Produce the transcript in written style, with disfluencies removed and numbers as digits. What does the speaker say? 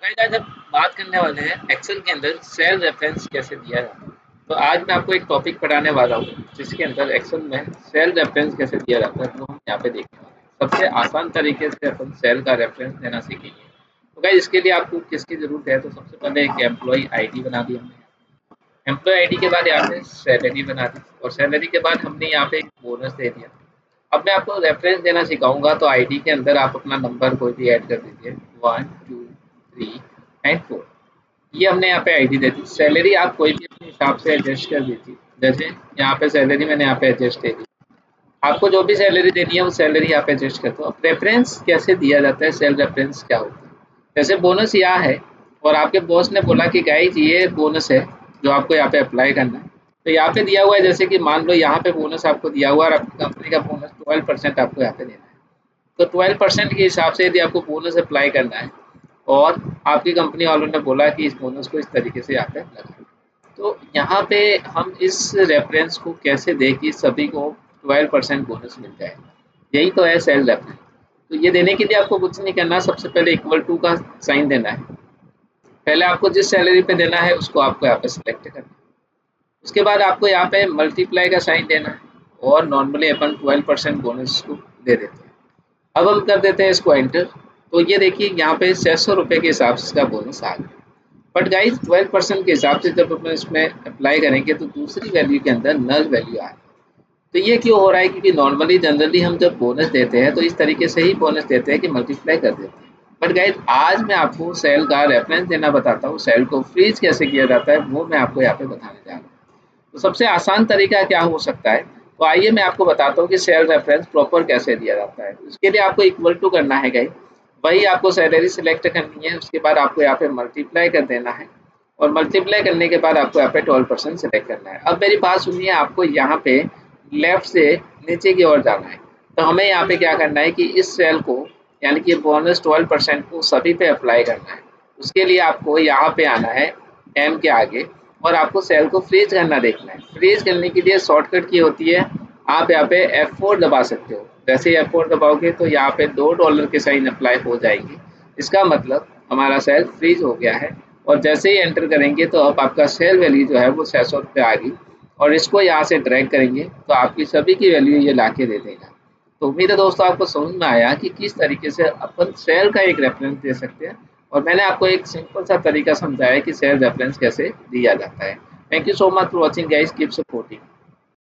Guys आज हम बात करने वाले हैं एक्सेल के अंदर सेल रेफरेंस कैसे दिया जाता है। तो आज मैं आपको एक टॉपिक पढ़ाने वाला हूँ जिसके अंदर एक्सेल में सेल रेफरेंस कैसे दिया जाता है, वो हम यहाँ पे देखने वाले हैं। सबसे आसान तरीके से अपन सेल का रेफरेंस देना सीखेंगे। तो गाइस इसके लिए आपको किसकी ज़रूरत है, तो सबसे पहले एक एम्प्लॉई आईडी बना दी हमने। एम्प्लॉय आईडी के बाद यहाँ पे सैलरी बना दी और सैलरी के बाद हमने यहाँ पे एक बोनस दे दिया। अब मैं आपको रेफरेंस देना सिखाऊंगा, तो आईडी के अंदर आप अपना नंबर कोई भी ऐड कर दीजिए, 1 2 3 एंड 4। ये हमने यहाँ पे आईडी दे दी। सैलरी आप कोई भी अपने हिसाब से एडजस्ट कर दीजिए, जैसे यहाँ पे सैलरी मैंने यहाँ पे एडजस्ट दे दी। आपको जो भी सैलरी देनी है वो सैलरी आप एडजस्ट कर दो। अब रेफरेंस कैसे दिया जाता है, सेल रेफरेंस क्या होता है। जैसे बोनस यहाँ है और आपके बॉस ने बोला कि गाइज ये बोनस है जो आपको यहाँ पे अप्लाई करना है। तो यहाँ पे दिया हुआ है, जैसे कि मान लो यहाँ पे बोनस आपको दिया हुआ है और आपकी कंपनी का बोनस 12% आपको यहाँ पे देना है। तो 12% के हिसाब से यदि आपको बोनस अप्लाई करना है और आपकी कंपनी वालों ने बोला कि इस बोनस को इस तरीके से यहाँ पे लगाएं, तो यहाँ पे हम इस रेफरेंस को कैसे दें कि सभी को 12% बोनस मिल जाए। यही तो है सेल रेफरेंस। तो ये देने के लिए आपको कुछ नहीं करना, सबसे पहले इक्वल टू का साइन देना है। पहले आपको जिस सैलरी पे देना है उसको आपको यहाँ पे सिलेक्ट करना है। उसके बाद आपको यहाँ पे मल्टीप्लाई का साइन देना है और नॉर्मली अपन 12% बोनस को दे देते हैं। अब हम कर देते हैं इसको एंटर। तो ये देखिए यहाँ पे 600 रुपये के हिसाब से इसका बोनस आ गया। बट गाइज 12% के हिसाब से जब अपन इसमें अप्लाई करेंगे तो दूसरी वैल्यू के अंदर नल वैल्यू आए। तो ये क्यों हो रहा है, क्योंकि नॉर्मली जनरली हम जब बोनस देते हैं तो इस तरीके से ही बोनस देते हैं कि मल्टीप्लाई कर देते हैं। बट गाइज आज मैं आपको सेल का रेफरेंस देना बताता हूँ, सेल को फ्रीज कैसे किया जाता है वो मैं आपको यहाँ पे बताने जा रहा हूँ। तो सबसे आसान तरीका क्या हो सकता है, तो आइए मैं आपको बताता हूँ कि सेल रेफरेंस प्रॉपर कैसे दिया जाता है। उसके लिए आपको इक्वल टू करना है गाइस, वही आपको सैलरी सिलेक्ट करनी है। उसके बाद आपको यहाँ पे मल्टीप्लाई कर देना है और मल्टीप्लाई करने के बाद आपको यहाँ पे 12% सिलेक्ट करना है। अब मेरी बात सुनिए, आपको यहाँ पे लेफ्ट से नीचे की ओर जाना है। तो हमें यहाँ पे क्या करना है कि इस सेल को यानी कि बोनस 12% को सभी पे अप्लाई करना है। उसके लिए आपको यहाँ पे आना है एम के आगे और आपको सेल को फ्रीज करना देखना है। फ्रीज करने के लिए शॉर्टकट की होती है, आप यहाँ पे F4 दबा सकते हो। जैसे ही F4 दबाओगे तो यहाँ पे $2 के साइन अप्लाई हो जाएंगे। इसका मतलब हमारा सेल फ्रीज हो गया है। और जैसे ही एंटर करेंगे तो अब आपका सेल वैल्यू जो है वो 600 रुपये आ गई और इसको यहाँ से ड्रैग करेंगे तो आपकी सभी की वैल्यू ये ला के दे देगा। तो उम्मीद है दोस्तों आपको समझ में आया कि किस तरीके से अपन सेल का एक रेफरेंस दे सकते हैं और मैंने आपको एक सिंपल सा तरीका समझाया कि सेल रेफरेंस कैसे दिया जाता है। Thank you so much for watching guys, keep supporting.